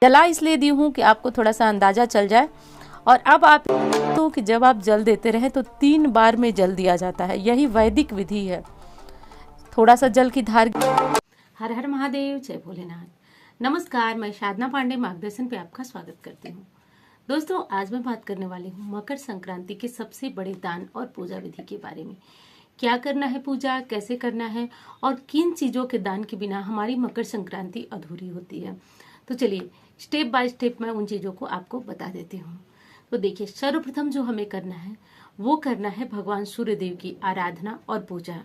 जला इसलिए दी हूँ कि आपको थोड़ा सा अंदाजा चल जाए। और अब आप तो कि जब आप जल देते रहे तो 3 बार में जल दिया जाता है, यही वैदिक विधि है। थोड़ा सा जल की धार। हर हर महादेव, जय भोलेनाथ। नमस्कार, मैं साधना पांडे मार्गदर्शन पे आपका स्वागत करती हूँ। दोस्तों, आज मैं बात करने वाली हूँ मकर संक्रांति के सबसे बड़े दान और पूजा विधि के बारे में। क्या करना है पूजा, कैसे करना है और किन चीजों के दान के बिना हमारी मकर संक्रांति अधूरी होती है। तो चलिए स्टेप बाय स्टेप मैं उन चीजों को आपको बता देती हूँ। तो देखिए, सर्वप्रथम जो हमें करना है वो करना है भगवान सूर्यदेव की आराधना और पूजा।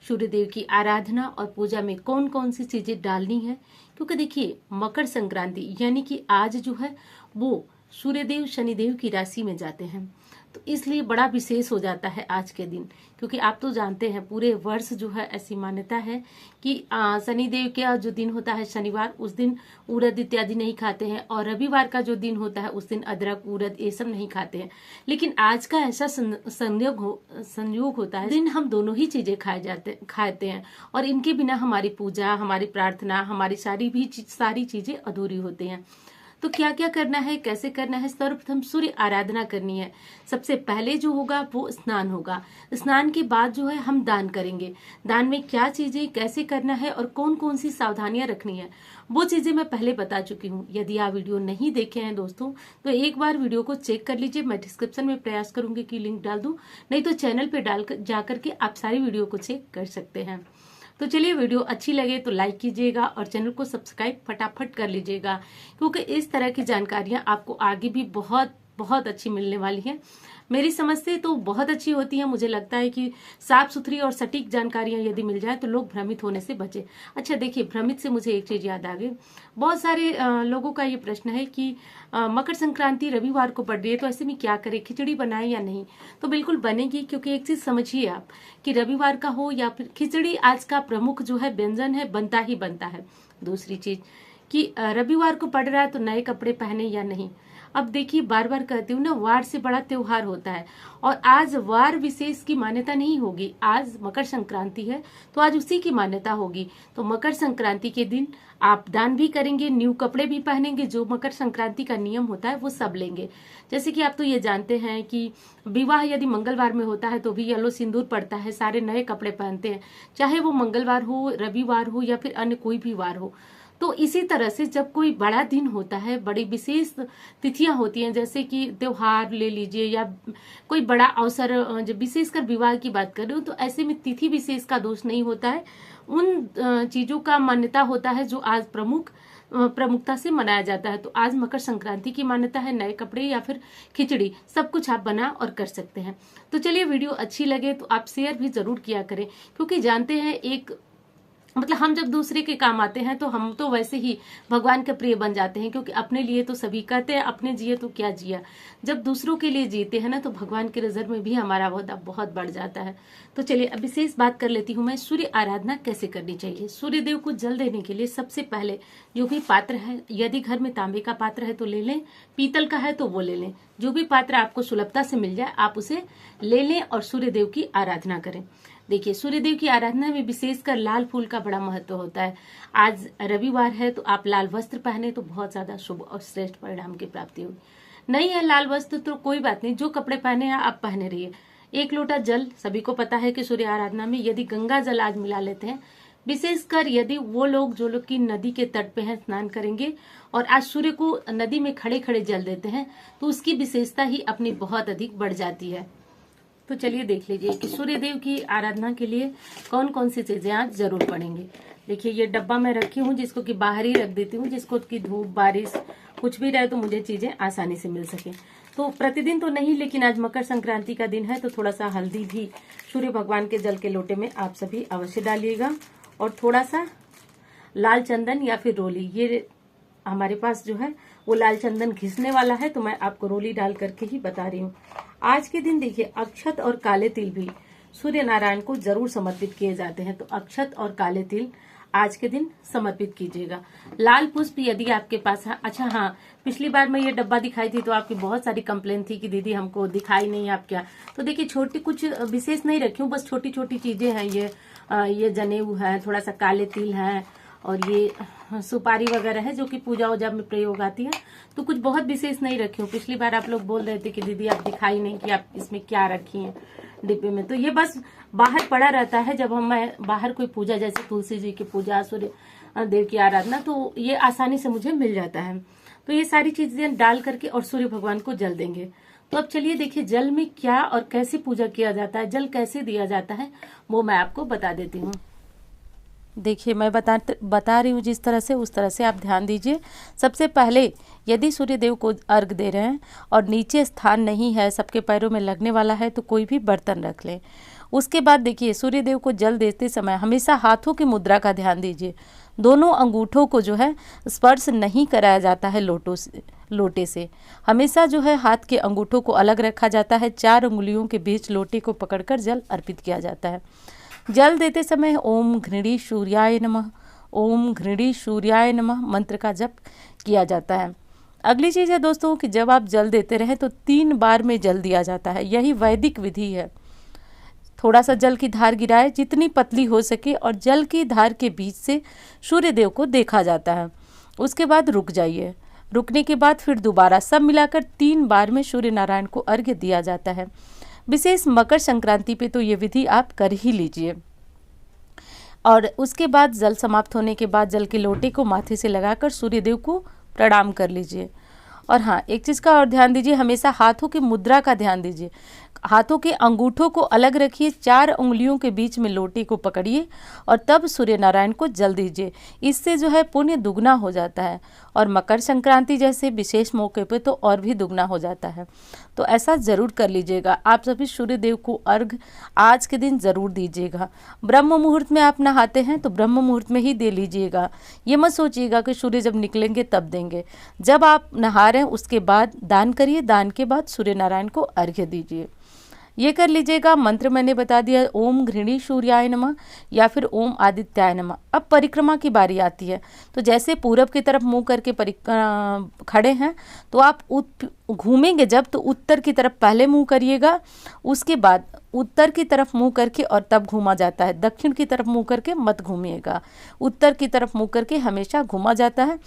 सूर्यदेव की आराधना और पूजा में कौन कौन सी चीजें डालनी है, क्योंकि देखिए मकर संक्रांति यानी कि आज जो है वो सूर्यदेव शनिदेव की राशि में जाते हैं, तो इसलिए बड़ा विशेष हो जाता है आज के दिन। क्योंकि आप तो जानते हैं पूरे वर्ष जो है ऐसी मान्यता है कि शनिदेव का जो दिन होता है शनिवार, उस दिन उड़द इत्यादि नहीं खाते हैं, और रविवार का जो दिन होता है उस दिन अदरक उड़द ये सब नहीं खाते हैं। लेकिन आज का ऐसा संयोग होता है, दिन हम दोनों ही चीजें खाते हैं, और इनके बिना हमारी पूजा, हमारी प्रार्थना, हमारी सारी चीजें अधूरी होती हैं। तो क्या क्या करना है, कैसे करना है? सर्वप्रथम सूर्य आराधना करनी है। सबसे पहले जो होगा वो स्नान होगा। स्नान के बाद जो है हम दान करेंगे। दान में क्या चीजें कैसे करना है और कौन कौन सी सावधानियां रखनी है वो चीजें मैं पहले बता चुकी हूँ। यदि आप वीडियो नहीं देखे हैं दोस्तों तो एक बार वीडियो को चेक कर लीजिए। मैं डिस्क्रिप्शन में प्रयास करूंगी कि लिंक डाल दूं, नहीं तो चैनल पे जाकर के आप सारी वीडियो को चेक कर सकते हैं। तो चलिए, वीडियो अच्छी लगे तो लाइक कीजिएगा और चैनल को सब्सक्राइब फटाफट कर लीजिएगा, क्योंकि इस तरह की जानकारियां आपको आगे भी बहुत बहुत अच्छी मिलने वाली है। मेरी समझ से तो बहुत अच्छी होती है। मुझे लगता है कि साफ सुथरी और सटीक जानकारियां यदि मिल जाए तो लोग भ्रमित होने से बचे। अच्छा देखिए, भ्रमित से मुझे एक चीज याद आ गई। बहुत सारे लोगों का ये प्रश्न है कि मकर संक्रांति रविवार को पड़ रही है, तो ऐसे में क्या करें, खिचड़ी बनाए या नहीं? तो बिल्कुल बनेगी, क्योंकि एक चीज समझिए आप कि रविवार का हो या फिर खिचड़ी आज का प्रमुख जो है व्यंजन है, बनता ही बनता है। दूसरी चीज कि रविवार को पड़ रहा है तो नए कपड़े पहने या नहीं। अब देखिए, बार बार कहती हूँ ना, वार से बड़ा त्योहार होता है, और आज वार विशेष की मान्यता नहीं होगी। आज मकर संक्रांति है तो आज उसी की मान्यता होगी। तो मकर संक्रांति के दिन आप दान भी करेंगे, न्यू कपड़े भी पहनेंगे, जो मकर संक्रांति का नियम होता है वो सब लेंगे। जैसे कि आप तो ये जानते हैं कि विवाह यदि मंगलवार में होता है तो भी येलो सिंदूर पड़ता है, सारे नए कपड़े पहनते हैं, चाहे वो मंगलवार हो, रविवार हो या फिर अन्य कोई भी वार हो। तो इसी तरह से जब कोई बड़ा दिन होता है, बड़ी विशेष तिथियां होती हैं, जैसे कि त्योहार ले लीजिए या कोई बड़ा अवसर, जब विशेषकर विवाह की बात कर रही हूँ, तो ऐसे में तिथि विशेष का दोष नहीं होता है। उन चीजों का मान्यता होता है जो आज प्रमुखता से मनाया जाता है। तो आज मकर संक्रांति की मान्यता है, नए कपड़े या फिर खिचड़ी सब कुछ आप बना और कर सकते हैं। तो चलिए, वीडियो अच्छी लगे तो आप शेयर भी जरूर किया करें, क्योंकि जानते हैं एक मतलब हम जब दूसरे के काम आते हैं तो हम तो वैसे ही भगवान के प्रिय बन जाते हैं, क्योंकि अपने लिए तो सभी कहते हैं अपने जिए तो क्या जिया। जब दूसरों के लिए जीते हैं ना तो भगवान के नजर में भी हमारा बहुत बढ़ जाता है। तो चलिए अब विशेष बात कर लेती हूँ मैं, सूर्य आराधना कैसे करनी चाहिए। सूर्य देव को जल देने के लिए सबसे पहले जो भी पात्र है, यदि घर में तांबे का पात्र है तो ले लें, पीतल का है तो वो ले लें, जो भी पात्र आपको सुलभता से मिल जाए आप उसे ले लें और सूर्य देव की आराधना करें। देखिए, सूर्यदेव की आराधना में विशेषकर लाल फूल का बड़ा महत्व होता है। आज रविवार है तो आप लाल वस्त्र पहने तो बहुत ज्यादा शुभ और श्रेष्ठ परिणाम की प्राप्ति होगी। नहीं है लाल वस्त्र तो कोई बात नहीं, जो कपड़े पहने हैं आप पहने रहिए। 1 लोटा जल, सभी को पता है कि सूर्य आराधना में यदि गंगा जल आज मिला लेते हैं, विशेषकर यदि वो लोग जो लोग की नदी के तट पे हैं स्नान करेंगे और आज सूर्य को नदी में खड़े खड़े जल देते हैं, तो उसकी विशेषता ही अपनी बहुत अधिक बढ़ जाती है। तो चलिए देख लीजिए कि सूर्यदेव की आराधना के लिए कौन कौन सी चीजें आज जरूर पड़ेंगी। देखिए, ये डब्बा मैं रखी हूँ जिसको कि बाहर ही रख देती हूँ, जिसको कि धूप बारिश कुछ भी रहे तो मुझे चीजें आसानी से मिल सके। तो प्रतिदिन तो नहीं, लेकिन आज मकर संक्रांति का दिन है तो थोड़ा सा हल्दी भी सूर्य भगवान के जल के लोटे में आप सभी अवश्य डालिएगा, और थोड़ा सा लाल चंदन या फिर रोली, ये हमारे पास जो है वो लाल चंदन घिसने वाला है, तो मैं आपको रोली डाल करके ही बता रही हूँ। आज के दिन देखिए, अक्षत और काले तिल भी सूर्य नारायण को जरूर समर्पित किए जाते हैं, तो अक्षत और काले तिल आज के दिन समर्पित कीजिएगा। लाल पुष्प यदि आपके पास है। अच्छा हाँ, पिछली बार मैं ये डब्बा दिखाई थी तो आपकी बहुत सारी कंप्लेन थी कि दीदी हमको दिखाई नहीं आप क्या। तो देखिए, छोटी कुछ विशेष नहीं रखी हूँ, बस छोटी छोटी चीजें हैं। ये जनेऊ है, थोड़ा सा काले तिल है, और ये सुपारी वगैरह है जो कि पूजा वूजा में प्रयोग आती है। तो कुछ बहुत विशेष नहीं रखी हूँ। पिछली बार आप लोग बोल रहे थे कि दीदी आप दिखाई नहीं कि आप इसमें क्या रखी हैं डिब्बे में। तो ये बस बाहर पड़ा रहता है जब मैं बाहर कोई पूजा, जैसे तुलसी जी की पूजा, सूर्य देव की आराधना, तो ये आसानी से मुझे मिल जाता है। तो ये सारी चीजें डाल करके और सूर्य भगवान को जल देंगे। तो अब चलिए देखिए जल में क्या और कैसे पूजा किया जाता है, जल कैसे दिया जाता है, वो मैं आपको बता देती हूँ। देखिए मैं बता रही हूँ जिस तरह से, उस तरह से आप ध्यान दीजिए। सबसे पहले यदि सूर्य देव को अर्घ दे रहे हैं और नीचे स्थान नहीं है, सबके पैरों में लगने वाला है, तो कोई भी बर्तन रख लें। उसके बाद देखिए सूर्य देव को जल देते समय हमेशा हाथों की मुद्रा का ध्यान दीजिए। दोनों अंगूठों को जो है स्पर्श नहीं कराया जाता है लोटे से। हमेशा जो है हाथ के अंगूठों को अलग रखा जाता है। 4 उंगलियों के बीच लोटे को पकड़कर जल अर्पित किया जाता है। जल देते समय ओम घृणी सूर्याय नमः, ओम घृणी सूर्याय नमः मंत्र का जप किया जाता है। अगली चीज़ है दोस्तों कि जब आप जल देते रहें तो 3 बार में जल दिया जाता है। यही वैदिक विधि है। थोड़ा सा जल की धार गिराए, जितनी पतली हो सके, और जल की धार के बीच से सूर्य देव को देखा जाता है। उसके बाद रुक जाइए। रुकने के बाद फिर दोबारा सब मिलाकर 3 बार में सूर्य नारायण को अर्घ्य दिया जाता है। विशेष मकर संक्रांति पे तो ये विधि आप कर ही लीजिए। और उसके बाद जल समाप्त होने के बाद जल के लोटे को माथे से लगाकर सूर्य देव को प्रणाम कर लीजिए। और हाँ, एक चीज़ का और ध्यान दीजिए, हमेशा हाथों की मुद्रा का ध्यान दीजिए। हाथों के अंगूठों को अलग रखिए, 4 उंगलियों के बीच में लोटे को पकड़िए और तब सूर्य नारायण को जल दीजिए। इससे जो है पुण्य दुगना हो जाता है, और मकर संक्रांति जैसे विशेष मौके पे तो और भी दुगना हो जाता है। तो ऐसा ज़रूर कर लीजिएगा। आप सभी सूर्य देव को अर्घ आज के दिन ज़रूर दीजिएगा। ब्रह्म मुहूर्त में आप नहाते हैं तो ब्रह्म मुहूर्त में ही दे लीजिएगा। ये मत सोचिएगा कि सूर्य जब निकलेंगे तब देंगे। जब आप नहा रहे हैं उसके बाद दान करिए, दान के बाद सूर्य नारायण को अर्घ्य दीजिए। ये कर लीजिएगा। मंत्र मैंने बता दिया, ओम घृणी सूर्याय नमः या फिर ओम आदित्याय नमः। अब परिक्रमा की बारी आती है। तो जैसे पूरब की तरफ मुंह करके खड़े हैं, तो आप घूमेंगे जब, तो उत्तर की तरफ पहले मुंह करिएगा, उसके बाद उत्तर की तरफ मुंह करके और तब घूमा जाता है। दक्षिण की तरफ मुंह करके मत घूमिएगा, उत्तर की तरफ मुंह करके हमेशा घूमा जाता है।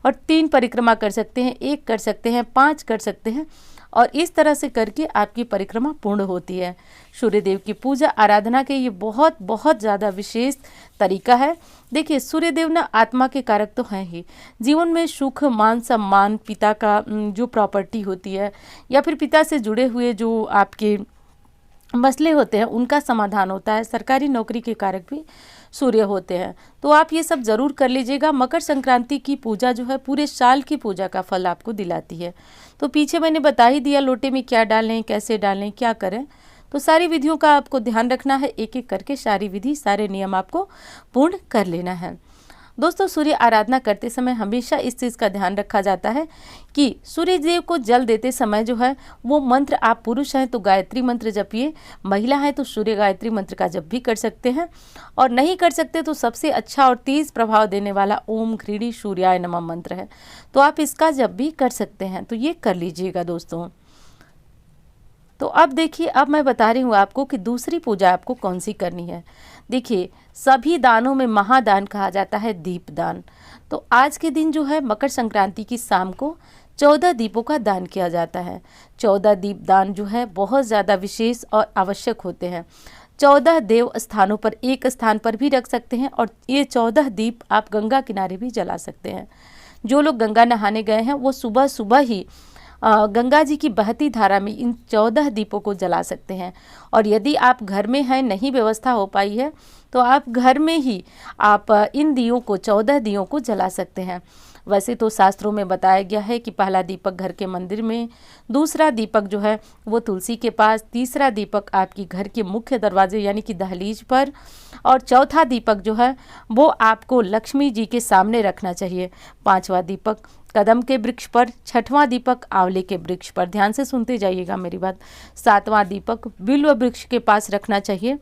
और 3 परिक्रमा कर सकते हैं, 1 कर सकते हैं, 5 कर सकते हैं, और इस तरह से करके आपकी परिक्रमा पूर्ण होती है। सूर्य देव की पूजा आराधना के ये बहुत बहुत ज़्यादा विशेष तरीका है। देखिए सूर्य देव ना आत्मा के कारक तो हैं ही। जीवन में सुख, मान सम्मान, पिता का जो प्रॉपर्टी होती है या फिर पिता से जुड़े हुए जो आपके मसले होते हैं उनका समाधान होता है। सरकारी नौकरी के कारक भी सूर्य होते हैं। तो आप ये सब ज़रूर कर लीजिएगा। मकर संक्रांति की पूजा जो है पूरे साल की पूजा का फल आपको दिलाती है। तो पीछे मैंने बता ही दिया लोटे में क्या डालें, कैसे डालें, क्या करें। तो सारी विधियों का आपको ध्यान रखना है। एक एक करके सारी विधि, सारे नियम आपको पूर्ण कर लेना है। दोस्तों सूर्य आराधना करते समय हमेशा इस चीज़ का ध्यान रखा जाता है कि सूर्य देव को जल देते समय जो है वो मंत्र, आप पुरुष हैं तो गायत्री मंत्र जपिए, महिला है तो सूर्य गायत्री मंत्र का जप भी कर सकते हैं, और नहीं कर सकते तो सबसे अच्छा और तेज प्रभाव देने वाला ओम घृणी सूर्याय नमः मंत्र है, तो आप इसका जप भी कर सकते हैं। तो ये कर लीजिएगा दोस्तों। तो अब देखिए, अब मैं बता रही हूँ आपको कि दूसरी पूजा आपको कौन सी करनी है। देखिए सभी दानों में महादान कहा जाता है दीपदान। तो आज के दिन जो है मकर संक्रांति की शाम को 14 दीपों का दान किया जाता है। 14 दीपदान जो है बहुत ज़्यादा विशेष और आवश्यक होते हैं। 14 देव स्थानों पर एक स्थान पर भी रख सकते हैं, और ये 14 दीप आप गंगा किनारे भी जला सकते हैं। जो लोग गंगा नहाने गए हैं वो सुबह सुबह ही गंगा जी की बहती धारा में इन 14 दीपों को जला सकते हैं। और यदि आप घर में हैं, नहीं व्यवस्था हो पाई है, तो आप घर में ही आप इन दियों को 14 दियों को जला सकते हैं। वैसे तो शास्त्रों में बताया गया है कि पहला दीपक घर के मंदिर में, दूसरा दीपक जो है वो तुलसी के पास, तीसरा दीपक आपकी घर के मुख्य दरवाजे यानी कि दहलीज पर, और चौथा दीपक जो है वो आपको लक्ष्मी जी के सामने रखना चाहिए। 5वां दीपक कदम के वृक्ष पर, 6वां दीपक आंवले के वृक्ष पर, ध्यान से सुनते जाइएगा मेरी बात। 7वां दीपक बिल्व वृक्ष के पास रखना चाहिए।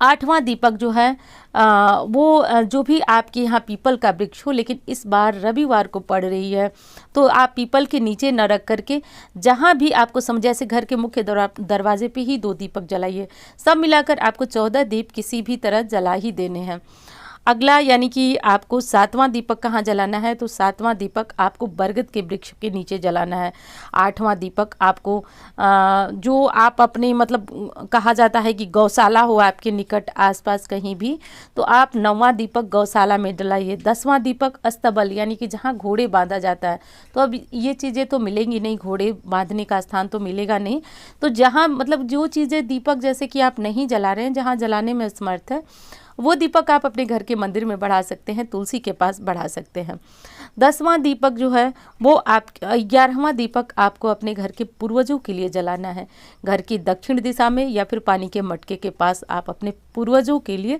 8वां दीपक जो है वो जो भी आपके यहाँ पीपल का वृक्ष हो, लेकिन इस बार रविवार को पड़ रही है तो आप पीपल के नीचे न रख करके जहाँ भी आपको समझे, ऐसे घर के मुख्य दरवाजे पे ही 2 दीपक जलाइए। सब मिलाकर आपको 14 दीप किसी भी तरह जला ही देने हैं। अगला यानी कि आपको 7वां दीपक कहाँ जलाना है, तो 7वां दीपक आपको बरगद के वृक्ष के नीचे जलाना है। 8वां दीपक आपको जो आप अपने मतलब कहा जाता है कि गौशाला हो आपके निकट आसपास कहीं भी, तो आप 9वां दीपक गौशाला में जलाइए। 10वां दीपक अस्तबल यानी कि जहाँ घोड़े बांधा जाता है, तो अब ये चीज़ें तो मिलेंगी नहीं, घोड़े बांधने का स्थान तो मिलेगा नहीं। तो जहाँ मतलब जो चीज़ें दीपक जैसे कि आप नहीं जला रहे हैं, जहाँ जलाने में समर्थ है, वो दीपक आप अपने घर के मंदिर में बढ़ा सकते हैं, तुलसी के पास बढ़ा सकते हैं। 10वां दीपक जो है वो आप 11वां दीपक आपको अपने घर के पूर्वजों के लिए जलाना है। घर की दक्षिण दिशा में या फिर पानी के मटके के पास आप अपने पूर्वजों के लिए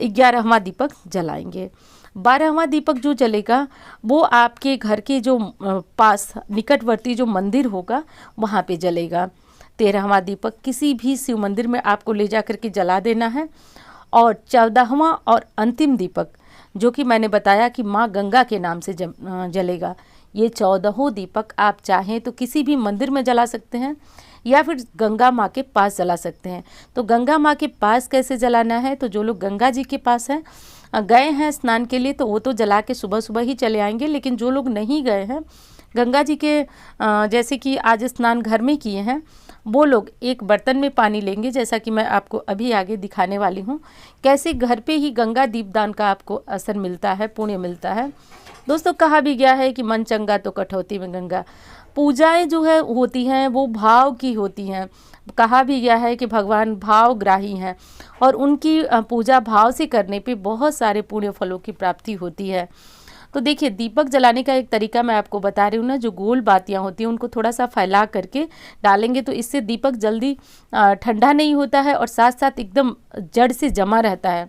11वां दीपक जलाएंगे। 12वां दीपक जो जलेगा वो आपके घर के जो पास निकटवर्ती जो मंदिर होगा वहाँ पे जलेगा। 13वां दीपक किसी भी शिव मंदिर में आपको ले जा कर के जला देना है। और 14वां और अंतिम दीपक जो कि मैंने बताया कि माँ गंगा के नाम से जलेगा, ये 14 दीपक आप चाहें तो किसी भी मंदिर में जला सकते हैं या फिर गंगा माँ के पास जला सकते हैं। तो गंगा माँ के पास कैसे जलाना है, तो जो लोग गंगा जी के पास हैं गए हैं स्नान के लिए तो वो तो जला के सुबह सुबह ही चले आएंगे, लेकिन जो लोग नहीं गए हैं गंगा जी के जैसे कि आज स्नान घर में किए हैं, वो लोग एक बर्तन में पानी लेंगे, जैसा कि मैं आपको अभी आगे दिखाने वाली हूँ कैसे घर पे ही गंगा दीपदान का आपको असर मिलता है, पुण्य मिलता है। दोस्तों कहा भी गया है कि मन चंगा तो कठौती में गंगा। पूजाएं जो है होती हैं वो भाव की होती हैं। कहा भी गया है कि भगवान भावग्राही हैं और उनकी पूजा भाव से करने पे बहुत सारे पुण्य फलों की प्राप्ति होती है। तो देखिए दीपक जलाने का एक तरीका मैं आपको बता रही हूँ ना, जो गोल बातियाँ होती हैं उनको थोड़ा सा फैला करके डालेंगे तो इससे दीपक जल्दी ठंडा नहीं होता है और साथ साथ एकदम जड़ से जमा रहता है।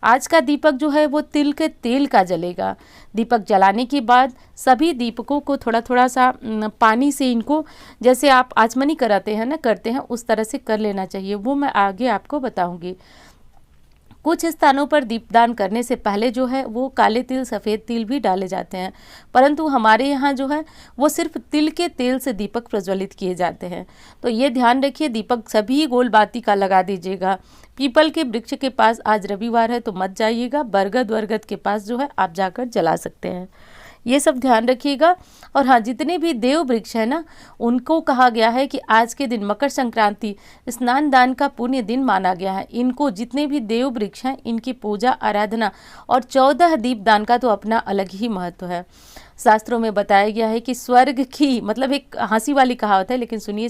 आज का दीपक जो है वो तिल के तेल का जलेगा। दीपक जलाने के बाद सभी दीपकों को थोड़ा थोड़ा सा पानी से इनको जैसे आप आचमनी कराते हैं ना, करते हैं उस तरह से कर लेना चाहिए, वो मैं आगे आपको बताऊंगी। कुछ स्थानों पर दीपदान करने से पहले जो है वो काले तिल सफ़ेद तिल भी डाले जाते हैं, परंतु हमारे यहाँ जो है वो सिर्फ तिल के तेल से दीपक प्रज्वलित किए जाते हैं। तो ये ध्यान रखिए, दीपक सभी गोल बाती का लगा दीजिएगा। पीपल के वृक्ष के पास आज रविवार है तो मत जाइएगा, बरगद के पास जो है आप जाकर जला सकते हैं, ये सब ध्यान रखिएगा। और हाँ, जितने भी देव वृक्ष है ना, उनको कहा गया है कि आज के दिन मकर संक्रांति स्नान दान का पुण्य दिन माना गया है। इनको जितने भी देव वृक्ष हैं इनकी पूजा आराधना और 14 दीप दान का तो अपना अलग ही महत्व है। शास्त्रों में बताया गया है कि स्वर्ग की मतलब एक हंसी वाली कहावत है, लेकिन सुनिए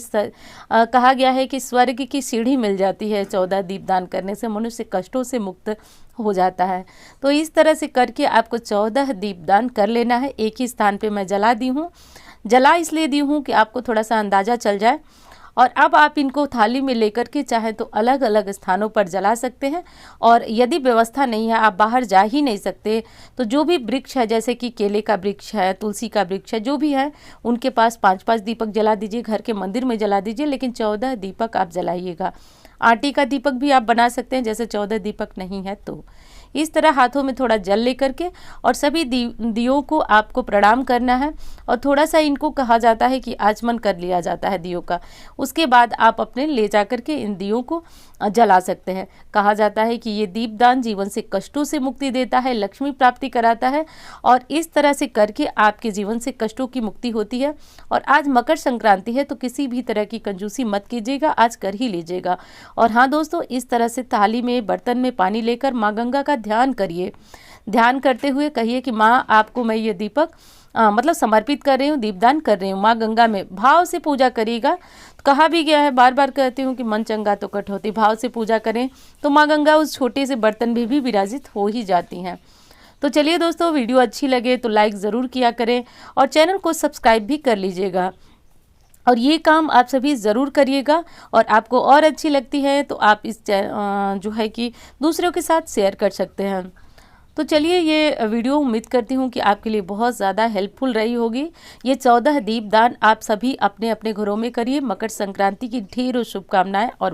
कहा गया है कि स्वर्ग की सीढ़ी मिल जाती है 14 दीपदान करने से, मनुष्य कष्टों से मुक्त हो जाता है। तो इस तरह से करके आपको 14 दीपदान कर लेना है। एक ही स्थान पे मैं जला दी हूँ, जला इसलिए दी हूँ कि आपको थोड़ा सा अंदाज़ा चल जाए। और अब आप इनको थाली में लेकर के चाहे तो अलग अलग स्थानों पर जला सकते हैं। और यदि व्यवस्था नहीं है, आप बाहर जा ही नहीं सकते, तो जो भी वृक्ष है जैसे कि केले का वृक्ष है, तुलसी का वृक्ष है, जो भी है उनके पास 5-5 दीपक जला दीजिए, घर के मंदिर में जला दीजिए, लेकिन 14 दीपक आप जलाइएगा। आटे का दीपक भी आप बना सकते हैं, जैसे 14 दीपक नहीं है तो इस तरह हाथों में थोड़ा जल लेकर के और सभी दियों को आपको प्रणाम करना है। और थोड़ा सा इनको कहा जाता है कि आचमन कर लिया जाता है दियों का, उसके बाद आप अपने ले जा कर के इन दियों को जला सकते हैं। कहा जाता है कि ये दीपदान जीवन से कष्टों से मुक्ति देता है, लक्ष्मी प्राप्ति कराता है और इस तरह से करके आपके जीवन से कष्टों की मुक्ति होती है। और आज मकर संक्रांति है तो किसी भी तरह की कंजूसी मत कीजिएगा, आज कर ही लीजिएगा। और हाँ दोस्तों, इस तरह से थाली में बर्तन में पानी लेकर माँ गंगा का ध्यान करिए। ध्यान करते हुए कहिए कि माँ आपको मैं ये दीपक मतलब समर्पित कर रही हूँ, दीपदान कर रही हूँ। माँ गंगा में भाव से पूजा करिएगा। कहा भी गया है, बार बार कहती हूँ कि मन चंगा तो कठौती, भाव से पूजा करें तो माँ गंगा उस छोटे से बर्तन में भी विराजित हो ही जाती हैं। तो चलिए दोस्तों, वीडियो अच्छी लगे तो लाइक ज़रूर किया करें और चैनल को सब्सक्राइब भी कर लीजिएगा। और ये काम आप सभी ज़रूर करिएगा। और आपको और अच्छी लगती है तो आप इस जो है कि दूसरों के साथ शेयर कर सकते हैं। तो चलिए, ये वीडियो उम्मीद करती हूँ कि आपके लिए बहुत ज़्यादा हेल्पफुल रही होगी। ये 14 दीपदान आप सभी अपने अपने घरों में करिए। मकर संक्रांति की ढेरों शुभकामनाएं और